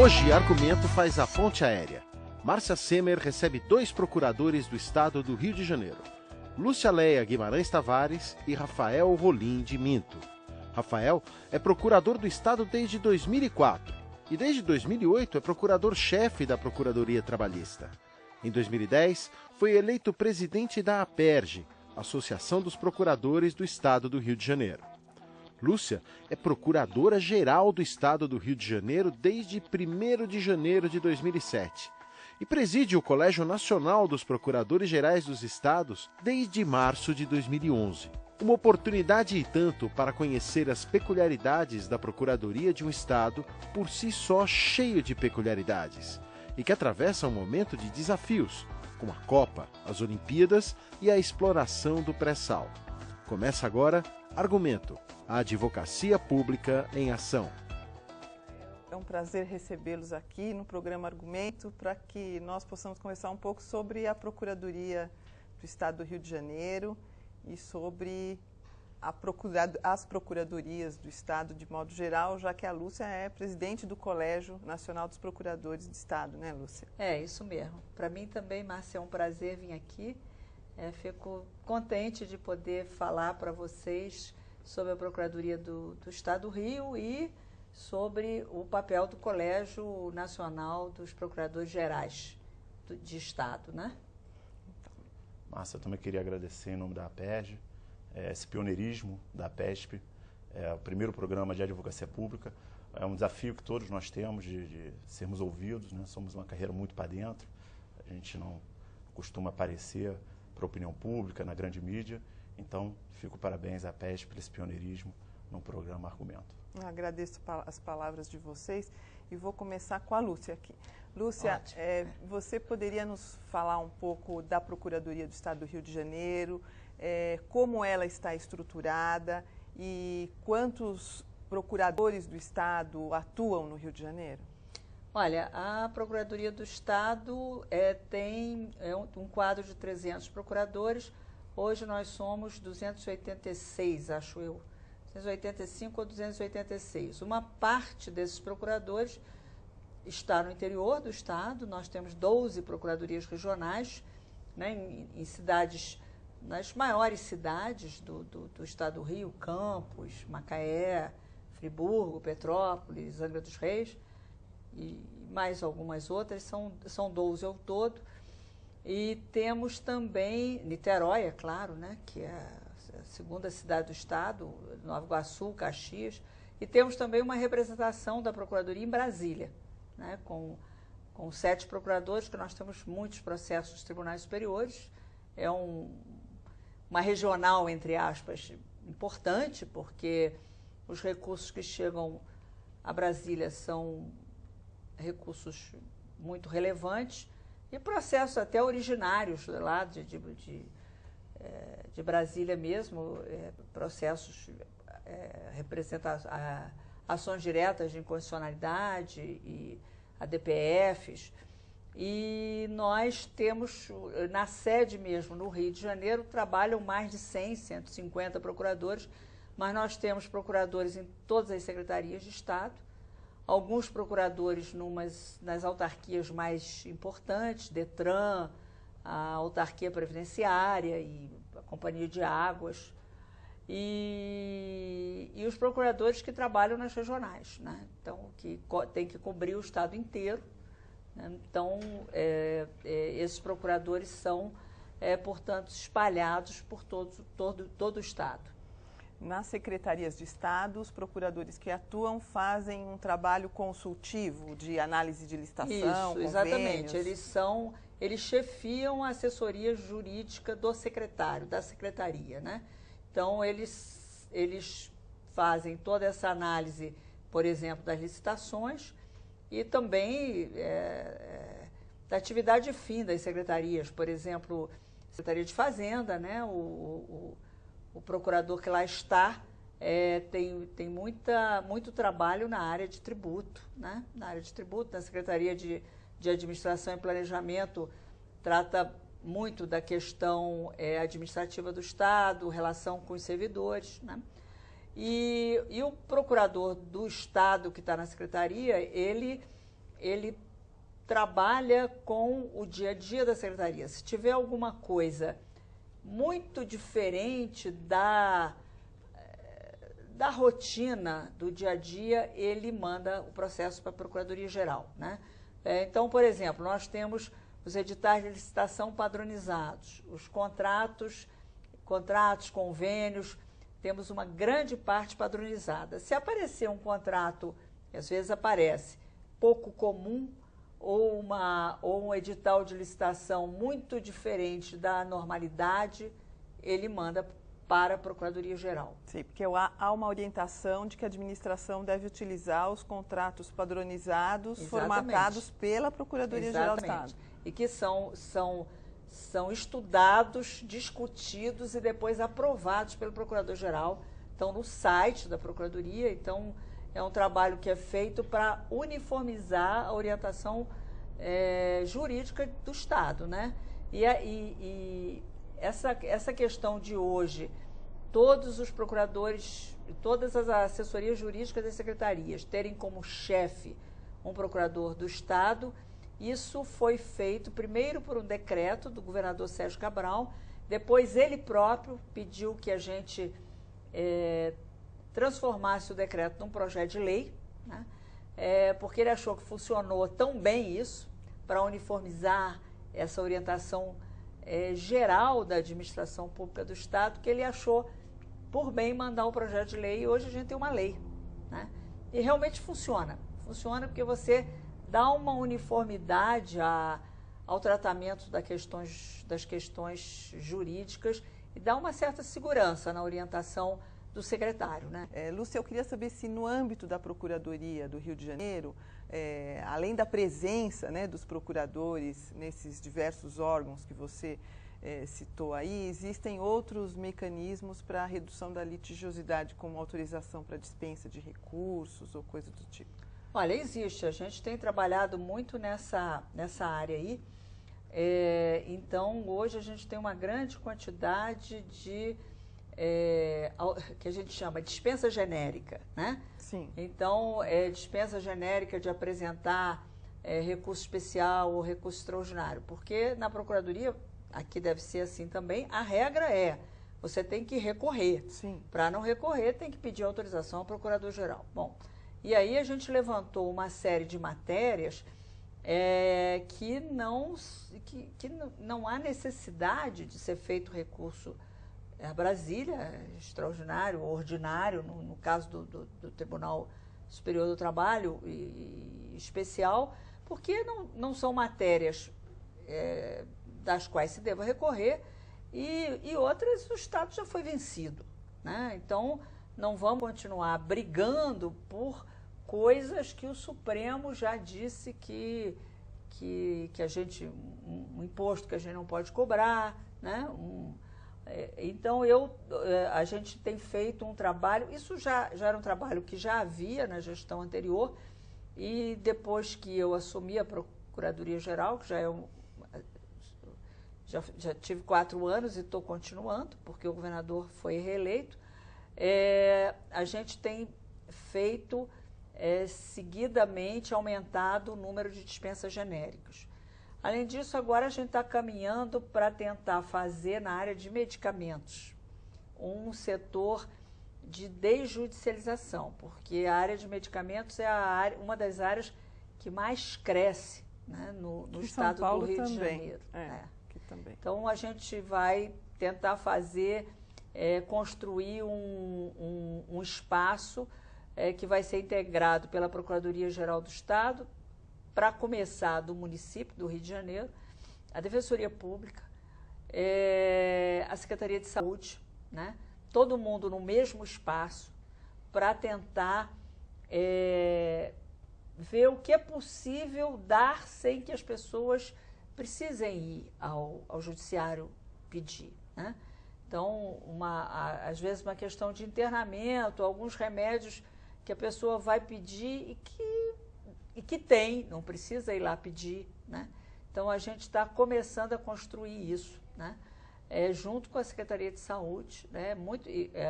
Hoje, Argumento faz a ponte aérea. Márcia Semer recebe 2 procuradores do estado do Rio de Janeiro. Lúcia Leia Guimarães Tavares e Rafael Rolim de Minto. Rafael é procurador do estado desde 2004 e desde 2008 é procurador-chefe da Procuradoria Trabalhista. Em 2010, foi eleito presidente da APERJ, Associação dos Procuradores do Estado do Rio de Janeiro. Lúcia é procuradora-geral do Estado do Rio de Janeiro desde 1º de janeiro de 2007 e preside o Colégio Nacional dos Procuradores-Gerais dos Estados desde março de 2011. Uma oportunidade e tanto para conhecer as peculiaridades da Procuradoria de um Estado por si só cheio de peculiaridades e que atravessa um momento de desafios, como a Copa, as Olimpíadas e a exploração do pré-sal. Começa agora Argumento, a advocacia pública em ação. É um prazer recebê-los aqui no programa Argumento para que nós possamos conversar um pouco sobre a Procuradoria do Estado do Rio de Janeiro e sobre as procuradorias do Estado de modo geral, já que a Lúcia é presidente do Colégio Nacional dos Procuradores do Estado, né, Lúcia? É, isso mesmo. Para mim também, Márcia, é um prazer vir aqui. Fico contente de poder falar para vocês sobre a Procuradoria do Estado do Rio e sobre o papel do Colégio Nacional dos Procuradores Gerais de Estado, né? Márcia, eu também queria agradecer em nome da APERJ, esse pioneirismo da APESP, o primeiro programa de advocacia pública. É um desafio que todos nós temos de sermos ouvidos, né? Somos uma carreira muito para dentro, a gente não costuma aparecer para a opinião pública, na grande mídia. Então, fico parabéns à APESP por esse pioneirismo no programa Argumento. Eu agradeço as palavras de vocês e vou começar com a Lúcia aqui. Lúcia, você poderia nos falar um pouco da Procuradoria do Estado do Rio de Janeiro, como ela está estruturada e quantos procuradores do Estado atuam no Rio de Janeiro? Olha, a Procuradoria do Estado tem um quadro de 300 procuradores. Hoje nós somos 286, acho eu, 285 ou 286. Uma parte desses procuradores está no interior do Estado. Nós temos 12 procuradorias regionais, né, em cidades, nas maiores cidades do Estado do Rio, Campos, Macaé, Friburgo, Petrópolis, Angra dos Reis, e mais algumas outras, são 12 ao todo. E temos também Niterói, é claro, né, que é a segunda cidade do estado, Nova Iguaçu, Caxias, e temos também uma representação da Procuradoria em Brasília, né, com 7 procuradores, que nós temos muitos processos dos tribunais superiores. É uma regional, entre aspas, importante, porque os recursos que chegam a Brasília são recursos muito relevantes e processos até originários lá de Brasília mesmo, processos representam ações diretas de inconstitucionalidade e ADPFs. E nós temos, na sede mesmo, no Rio de Janeiro, trabalham mais de 100, 150 procuradores, mas nós temos procuradores em todas as secretarias de Estado, alguns procuradores nas autarquias mais importantes, Detran, a autarquia previdenciária e a Companhia de Águas, e os procuradores que trabalham nas regionais, né? Então, que tem que cobrir o estado inteiro, né? Então, esses procuradores são, portanto, espalhados por todo o estado. Nas secretarias de Estado, os procuradores que atuam fazem um trabalho consultivo de análise de licitação, Isso, exatamente. Eles chefiam a assessoria jurídica do secretário, da secretaria, né? Então, eles fazem toda essa análise, por exemplo, das licitações e também da atividade fim das secretarias. Por exemplo, Secretaria de Fazenda, né? O procurador que lá está tem muito trabalho na área de tributo, né? Na área de tributo, na Secretaria de Administração e Planejamento, trata muito da questão administrativa do Estado, relação com os servidores, né? E o procurador do Estado que está na Secretaria, ele ele trabalha com o dia a dia da secretaria. Se tiver alguma coisa muito diferente da rotina do dia a dia, ele manda o processo para a Procuradoria-Geral, né? Então, por exemplo, nós temos os editais de licitação padronizados, os contratos, convênios, temos uma grande parte padronizada. Se aparecer um contrato, que às vezes aparece, pouco comum, ou um edital de licitação muito diferente da normalidade, ele manda para a Procuradoria-Geral. Sim, porque há uma orientação de que a administração deve utilizar os contratos padronizados, formatados pela Procuradoria-Geral do Estado. E que são estudados, discutidos e depois aprovados pelo Procurador-Geral. Estão no site da Procuradoria, então é um trabalho que é feito para uniformizar a orientação jurídica do Estado, né? E essa questão de hoje, todos os procuradores, todas as assessorias jurídicas das secretarias terem como chefe um procurador do Estado, isso foi feito primeiro por um decreto do governador Sérgio Cabral, depois ele próprio pediu que a gente transformasse o decreto num projeto de lei, né? Porque ele achou que funcionou tão bem isso, para uniformizar essa orientação geral da administração pública do Estado, que ele achou por bem mandar um projeto de lei, e hoje a gente tem uma lei, né? E realmente funciona. Funciona porque você dá uma uniformidade ao tratamento das questões jurídicas e dá uma certa segurança na orientação do secretário, né? Lúcia, eu queria saber se no âmbito da Procuradoria do Rio de Janeiro, além da presença, né, dos procuradores nesses diversos órgãos que você citou aí, existem outros mecanismos para a redução da litigiosidade, como autorização para dispensa de recursos ou coisa do tipo? Olha, existe. A gente tem trabalhado muito nessa área aí. Então, hoje a gente tem uma grande quantidade de que a gente chama de dispensa genérica, né? Sim. Então, dispensa genérica de apresentar recurso especial ou recurso extraordinário, porque na Procuradoria, aqui deve ser assim também, a regra você tem que recorrer. Sim. Para não recorrer, tem que pedir autorização ao Procurador-Geral. Bom, e aí a gente levantou uma série de matérias que não há necessidade de ser feito recurso a Brasília, extraordinário, ordinário, no caso do Tribunal Superior do Trabalho e especial, porque não são matérias das quais se deva recorrer e outras o Estado já foi vencido, né? Então, não vamos continuar brigando por coisas que o Supremo já disse que a gente, um imposto que a gente não pode cobrar, né? Então, a gente tem feito um trabalho, isso já era um trabalho que já havia na gestão anterior, e depois que eu assumi a Procuradoria-Geral, que já tive 4 anos e estou continuando, porque o governador foi reeleito, a gente tem feito seguidamente, aumentado o número de dispensas genéricas. Além disso, agora a gente está caminhando para tentar fazer na área de medicamentos um setor de desjudicialização, porque a área de medicamentos é uma das áreas que mais cresce, né, no estado do Rio de Janeiro. Aqui também. Então, a gente vai tentar construir um espaço que vai ser integrado pela Procuradoria-Geral do Estado, para começar do município do Rio de Janeiro, a Defensoria Pública, a Secretaria de Saúde, né? Todo mundo no mesmo espaço, para tentar ver o que é possível dar sem que as pessoas precisem ir ao judiciário pedir, né? Então, às vezes uma questão de internamento, alguns remédios que a pessoa vai pedir e que tem, não precisa ir lá pedir, né? Então, a gente está começando a construir isso, né? Junto com a Secretaria de Saúde, né?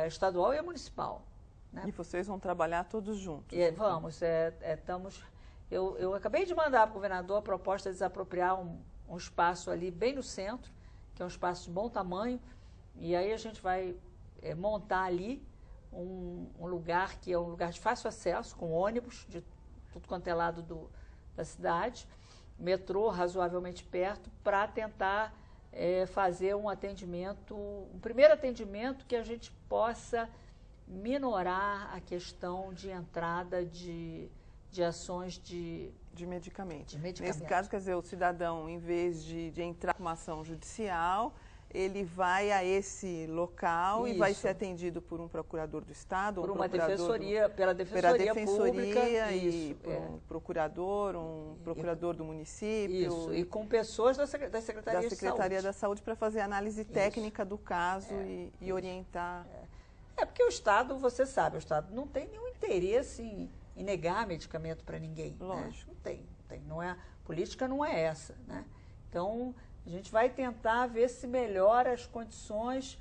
Estadual e municipal, né? E vocês vão trabalhar todos juntos? Vamos, estamos Eu acabei de mandar para o governador a proposta de desapropriar um espaço ali bem no centro, que é um espaço de bom tamanho, e aí a gente vai montar ali um lugar que é um lugar de fácil acesso, com ônibus de tudo quanto é lado da cidade, metrô razoavelmente perto, para tentar fazer um primeiro atendimento que a gente possa minorar a questão de entrada de ações de medicamentos. medicamentos. Nesse caso, quer dizer, o cidadão, em vez de entrar com uma ação judicial, ele vai a esse local e vai ser atendido por um procurador do Estado, por um uma defensoria, pela defensoria pública e por um procurador do município. Isso, e com pessoas da Secretaria da Saúde para fazer análise técnica do caso e orientar. Porque o Estado, você sabe, o Estado não tem nenhum interesse em negar medicamento para ninguém. Lógico. Né? Não tem. Não é, a política não é essa. Né? Então, a gente vai tentar ver se melhora as condições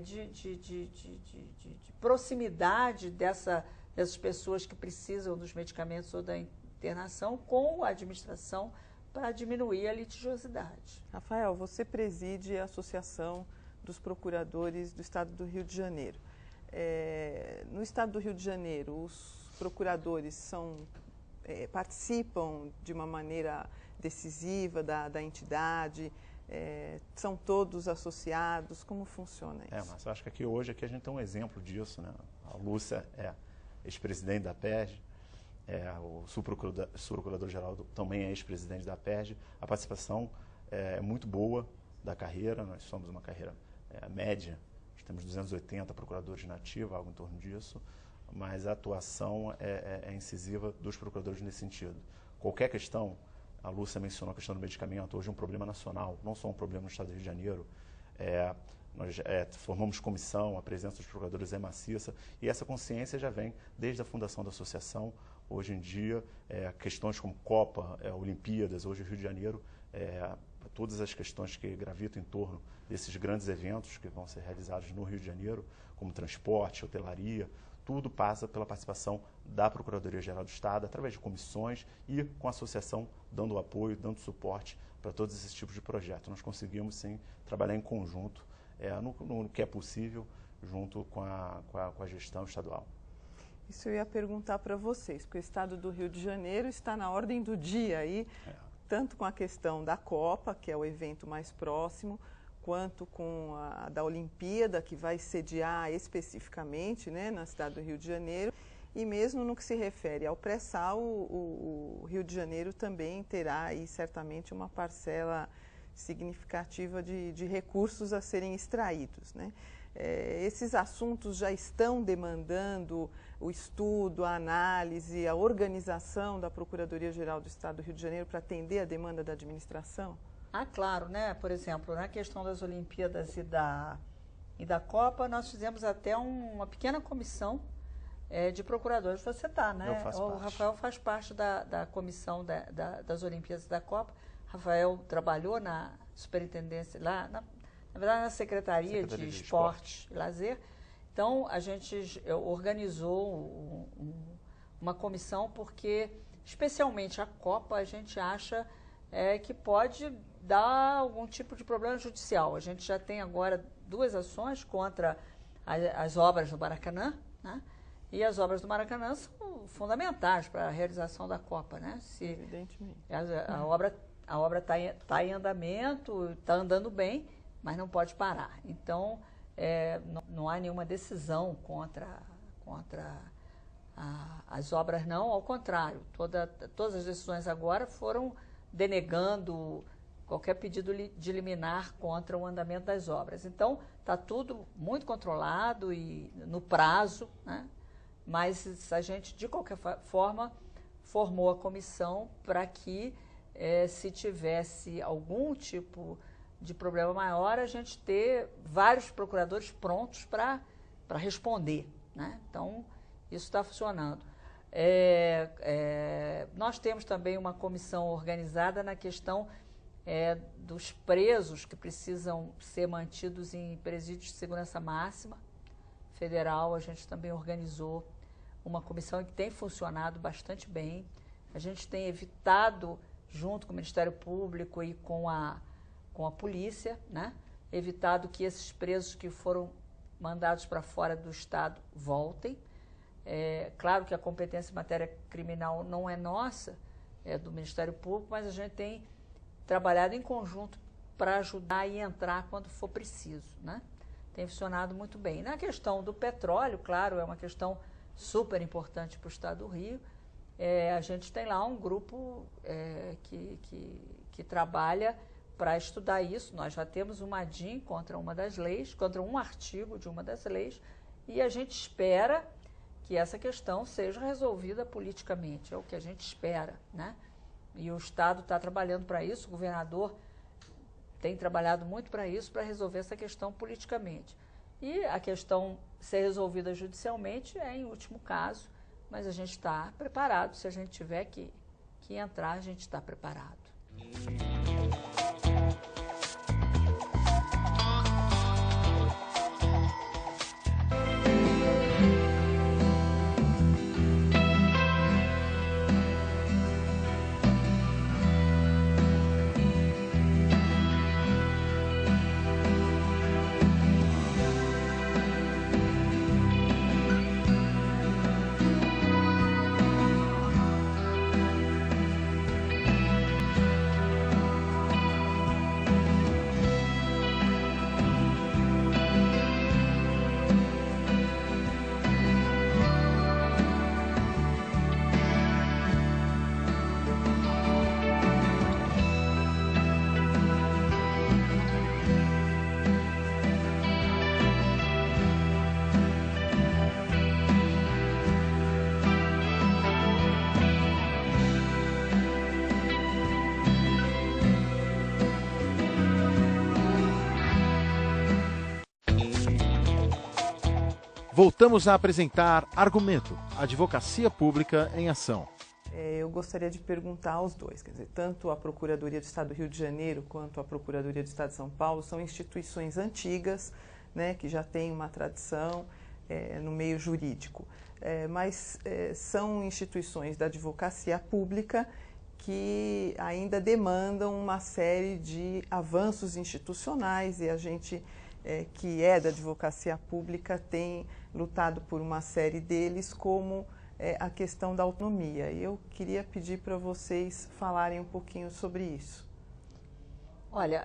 de proximidade dessas pessoas que precisam dos medicamentos ou da internação com a administração para diminuir a litigiosidade. Rafael, você preside a Associação dos Procuradores do Estado do Rio de Janeiro. No Estado do Rio de Janeiro, os procuradores participam de uma maneira decisiva da entidade, são todos associados, como funciona isso? Mas eu acho que hoje a gente tem um exemplo disso, né? A Lúcia é ex-presidente da PERJ, o subprocurador-geral também é ex-presidente da PERJ, a participação é muito boa da carreira, nós somos uma carreira média, nós temos 280 procuradores na ativa, algo em torno disso, mas a atuação é incisiva dos procuradores nesse sentido. Qualquer questão, a Lúcia mencionou a questão do medicamento, hoje é um problema nacional, não só um problema no Estado do Rio de Janeiro. Nós formamos comissão, a presença dos procuradores é maciça, e essa consciência já vem desde a fundação da associação. Hoje em dia, questões como Copa, Olimpíadas, hoje o Rio de Janeiro, todas as questões que gravitam em torno desses grandes eventos que vão ser realizados no Rio de Janeiro, como transporte, hotelaria, tudo passa pela participação da Procuradoria-Geral do Estado, através de comissões e com a associação dando apoio, dando suporte para todos esses tipos de projetos. Nós conseguimos, sim, trabalhar em conjunto, no que é possível, junto com a gestão estadual. Isso eu ia perguntar para vocês, porque o Estado do Rio de Janeiro está na ordem do dia aí, tanto com a questão da Copa, que é o evento mais próximo, quanto com a da Olimpíada, que vai sediar especificamente, né, na cidade do Rio de Janeiro, e mesmo no que se refere ao pré-sal, o Rio de Janeiro também terá aí certamente uma parcela significativa de recursos a serem extraídos, né? Esses assuntos já estão demandando o estudo, a análise, a organização da Procuradoria-Geral do Estado do Rio de Janeiro para atender a demanda da administração? Claro, né? Por exemplo, na questão das Olimpíadas e da Copa, nós fizemos até uma pequena comissão de procuradores. Você está, né? Eu faço parte. O Rafael faz parte da comissão das Olimpíadas e da Copa. Rafael trabalhou na superintendência, lá, na verdade, na Secretaria de Esporte e Lazer. Então, a gente organizou uma comissão porque, especialmente a Copa, a gente acha que pode dar algum tipo de problema judicial. A gente já tem agora 2 ações contra as obras do Maracanã, né? E as obras do Maracanã são fundamentais para a realização da Copa, né? Evidentemente. A obra está em andamento, está andando bem, mas não pode parar. Então, não há nenhuma decisão contra as obras, não. Ao contrário, todas as decisões agora foram denegando qualquer pedido de liminar contra o andamento das obras. Então, está tudo muito controlado e no prazo, né? Mas a gente, de qualquer forma, formou a comissão para que, se tivesse algum tipo de problema maior, a gente ter vários procuradores prontos para responder, né? Então, isso está funcionando. Nós temos também uma comissão organizada na questão dos presos que precisam ser mantidos em presídios de segurança máxima federal. A gente também organizou uma comissão que tem funcionado bastante bem. A gente tem evitado, junto com o Ministério Público e com a polícia, né, evitado que esses presos que foram mandados para fora do Estado voltem. Claro que a competência em matéria criminal não é nossa, é do Ministério Público, mas a gente tem trabalhado em conjunto para ajudar e entrar quando for preciso, né? Tem funcionado muito bem. Na questão do petróleo, claro, é uma questão super importante para o Estado do Rio. A gente tem lá um grupo que trabalha para estudar isso. Nós já temos uma DIN contra uma das leis, contra um artigo de uma das leis, e a gente espera que essa questão seja resolvida politicamente, é o que a gente espera, né? E o Estado está trabalhando para isso, o governador tem trabalhado muito para isso, para resolver essa questão politicamente. E a questão ser resolvida judicialmente é em último caso, mas a gente está preparado, se a gente tiver que entrar, a gente está preparado. Voltamos a apresentar Argumento, Advocacia Pública em Ação. Eu gostaria de perguntar aos dois, quer dizer, tanto a Procuradoria do Estado do Rio de Janeiro quanto a Procuradoria do Estado de São Paulo são instituições antigas, né, que já têm uma tradição no meio jurídico, mas são instituições da advocacia pública que ainda demandam uma série de avanços institucionais e a gente que é da advocacia pública tem lutado por uma série deles, como a questão da autonomia. E eu queria pedir para vocês falarem um pouquinho sobre isso. Olha,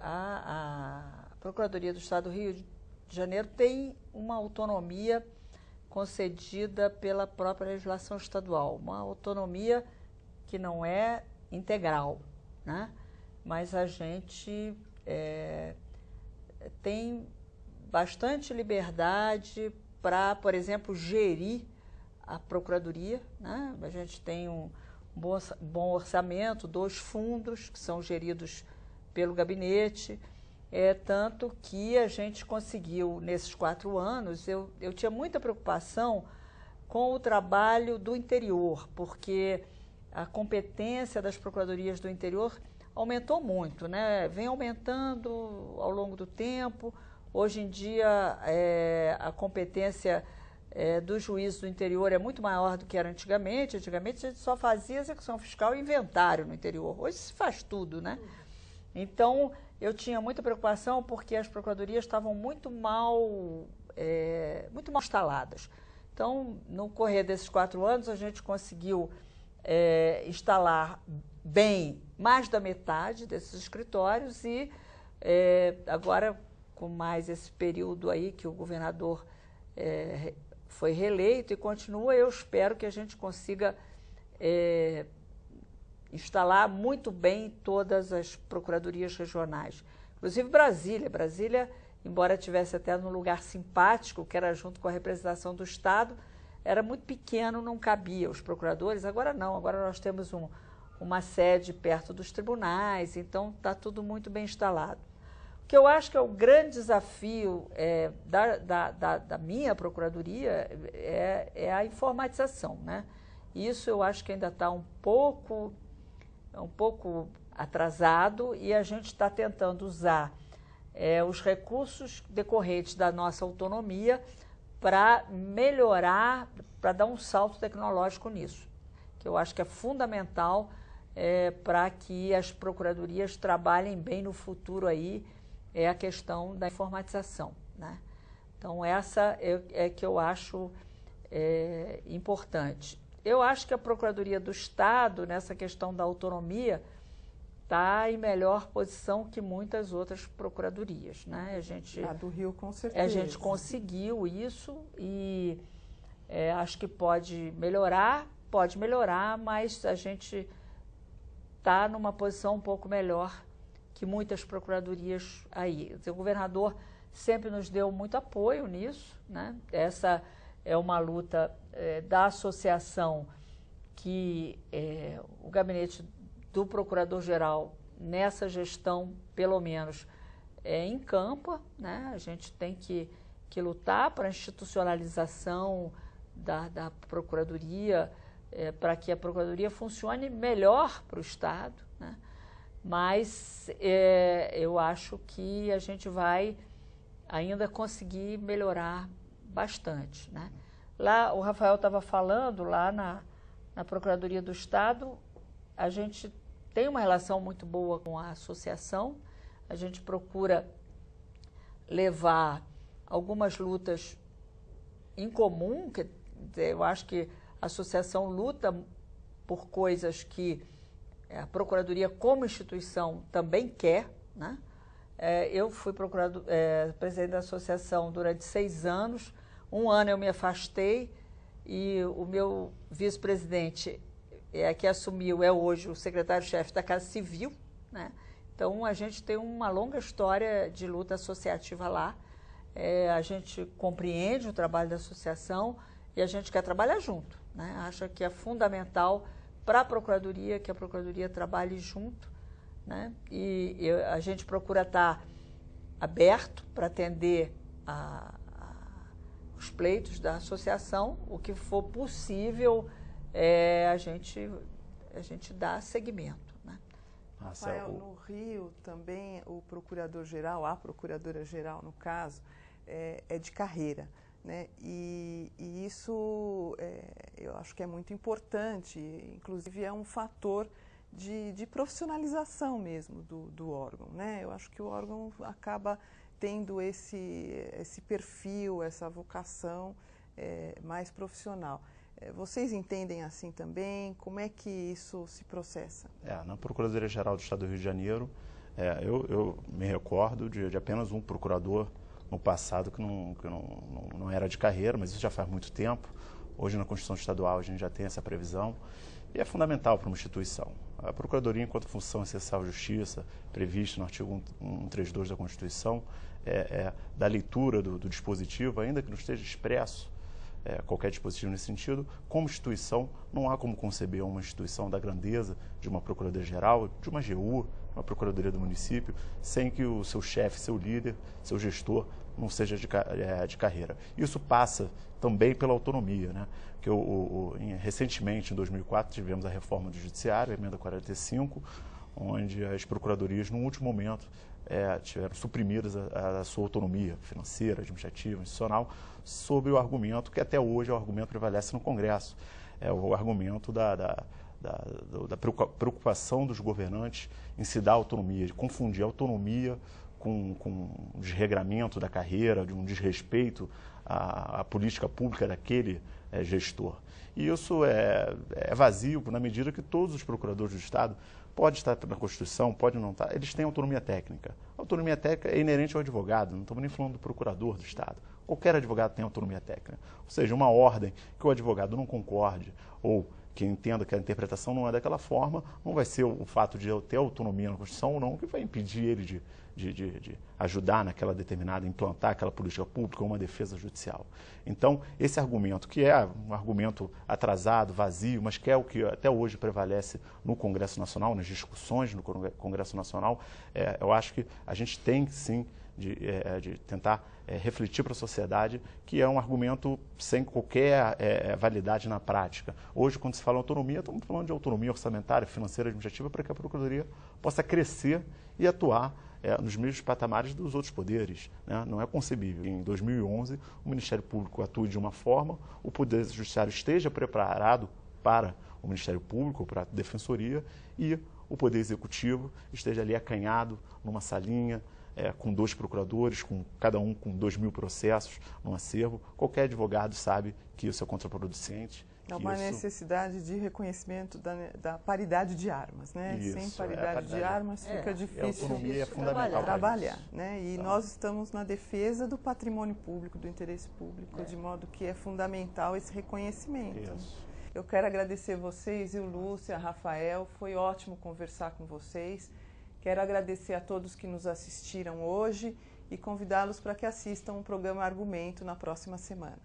a Procuradoria do Estado do Rio de Janeiro tem uma autonomia concedida pela própria legislação estadual, uma autonomia que não é integral, né? Mas a gente tem bastante liberdade para, por exemplo, gerir a Procuradoria, né? A gente tem um bom orçamento, 2 fundos que são geridos pelo gabinete, tanto que a gente conseguiu, nesses 4 anos, eu tinha muita preocupação com o trabalho do interior, porque a competência das procuradorias do interior aumentou muito, né? Vem aumentando ao longo do tempo. Hoje em dia, a competência dos juízes do interior é muito maior do que era antigamente. Antigamente, a gente só fazia execução fiscal e inventário no interior. Hoje se faz tudo, né? Então, eu tinha muita preocupação porque as procuradorias estavam muito mal instaladas. Então, no correr desses 4 anos, a gente conseguiu instalar bem mais da metade desses escritórios e agora, com mais esse período aí que o governador foi reeleito e continua, eu espero que a gente consiga instalar muito bem todas as procuradorias regionais. Inclusive Brasília, embora estivesse até num lugar simpático, que era junto com a representação do Estado, era muito pequeno, não cabia os procuradores. Agora não, agora nós temos uma sede perto dos tribunais, então está tudo muito bem instalado. O que eu acho que é o grande desafio da minha procuradoria é a informatização, né? Isso eu acho que ainda está um pouco atrasado e a gente está tentando usar os recursos decorrentes da nossa autonomia para melhorar, para dar um salto tecnológico nisso. que eu acho que é fundamental para que as procuradorias trabalhem bem no futuro aí, é a questão da informatização, né? Então, essa é que eu acho importante. Eu acho que a Procuradoria do Estado, nessa questão da autonomia, está em melhor posição que muitas outras procuradorias, né? A do Rio, com certeza. A gente conseguiu isso e acho que pode melhorar, mas a gente está numa posição um pouco melhor que muitas procuradorias aí. O governador sempre nos deu muito apoio nisso, né? Essa é uma luta da associação que o gabinete do Procurador-Geral, nessa gestão, pelo menos, encampa, né? A gente tem que lutar para a institucionalização da Procuradoria, para que a Procuradoria funcione melhor para o Estado, né? Mas eu acho que a gente vai ainda conseguir melhorar bastante, né? Lá, o Rafael estava falando, lá na Procuradoria do Estado, a gente tem uma relação muito boa com a associação, a gente procura levar algumas lutas em comum, que eu acho que a associação luta por coisas que a Procuradoria como instituição também quer, né? Eu fui presidente da associação durante 6 anos, 1 ano eu me afastei e o meu vice-presidente que assumiu hoje o secretário-chefe da Casa Civil, né? Então, a gente tem uma longa história de luta associativa lá, a gente compreende o trabalho da associação e a gente quer trabalhar junto, né? Acha que é fundamental para a Procuradoria que a Procuradoria trabalhe junto, né? E a gente procura estar aberto para atender os pleitos da associação, o que for possível, a gente dá seguimento, né? Rafael, no Rio também o procurador-geral, a procuradora-geral no caso, é de carreira, né? E isso eu acho que é muito importante, inclusive é um fator de profissionalização mesmo do órgão, né? Eu acho que o órgão acaba tendo esse perfil, essa vocação mais profissional. Vocês entendem assim também? Como é que isso se processa? Na Procuradoria-Geral do Estado do Rio de Janeiro, eu me recordo de apenas um procurador no passado que não era de carreira, mas isso já faz muito tempo. Hoje, na Constituição Estadual, a gente já tem essa previsão e é fundamental para uma instituição. A Procuradoria, enquanto função essencial de justiça, prevista no artigo 132 da Constituição, da leitura do dispositivo, ainda que não esteja expresso qualquer dispositivo nesse sentido, como instituição, não há como conceber uma instituição da grandeza de uma Procuradoria-Geral, de uma AGU, uma Procuradoria do município, sem que o seu chefe, seu líder, seu gestor não seja de carreira. Isso passa também pela autonomia, né? Que recentemente, em 2004, tivemos a reforma do Judiciário, a emenda 45, onde as procuradorias, no último momento, tiveram suprimidas a sua autonomia financeira, administrativa, institucional, sob o argumento que até hoje é o argumento que prevalece no Congresso, é o argumento da preocupação dos governantes em se dar autonomia, de confundir autonomia com um desregramento da carreira, de um desrespeito à política pública daquele gestor. E isso é vazio na medida que todos os procuradores do Estado, pode estar na Constituição, pode não estar, eles têm autonomia técnica. A autonomia técnica é inerente ao advogado, não estamos nem falando do procurador do Estado. Qualquer advogado tem autonomia técnica. Ou seja, uma ordem que o advogado não concorde ou que entenda que a interpretação não é daquela forma, não vai ser o fato de eu ter autonomia na Constituição ou não que vai impedir ele de ajudar naquela determinada, implantar aquela política pública ou uma defesa judicial. Então, esse argumento, que é um argumento atrasado, vazio, mas que é o que até hoje prevalece no Congresso Nacional, nas discussões no Congresso Nacional, eu acho que a gente tem, sim, de tentar refletir para a sociedade que é um argumento sem qualquer validade na prática. Hoje, quando se fala em autonomia, estamos falando de autonomia orçamentária, financeira, administrativa, para que a Procuradoria possa crescer e atuar nos mesmos patamares dos outros poderes, né? Não é concebível. Em 2011, o Ministério Público atue de uma forma, o Poder Judiciário esteja preparado para o Ministério Público, para a Defensoria, e o Poder Executivo esteja ali acanhado numa salinha, com 2 procuradores, cada um com 2.000 processos no acervo. Qualquer advogado sabe que isso é contraproducente. É uma necessidade de reconhecimento da paridade de armas, né? Isso, sem paridade de armas fica difícil. A autonomia é fundamental trabalhar, né? E nós estamos na defesa do patrimônio público, do interesse público, de modo que é fundamental esse reconhecimento. Isso. Eu quero agradecer vocês, e o Lúcia, Rafael, foi ótimo conversar com vocês. Quero agradecer a todos que nos assistiram hoje e convidá-los para que assistam o programa Argumento na próxima semana.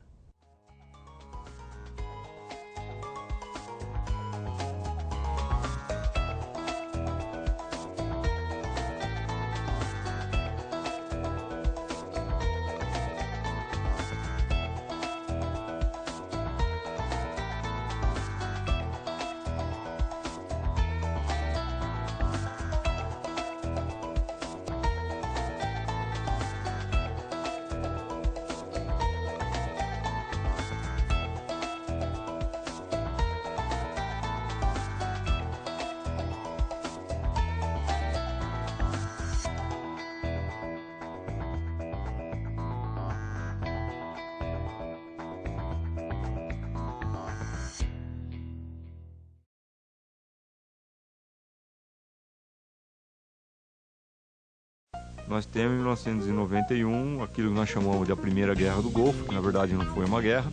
Nós temos em 1991 aquilo que nós chamamos de a Primeira Guerra do Golfo, que na verdade não foi uma guerra,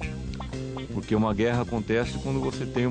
porque uma guerra acontece quando você tem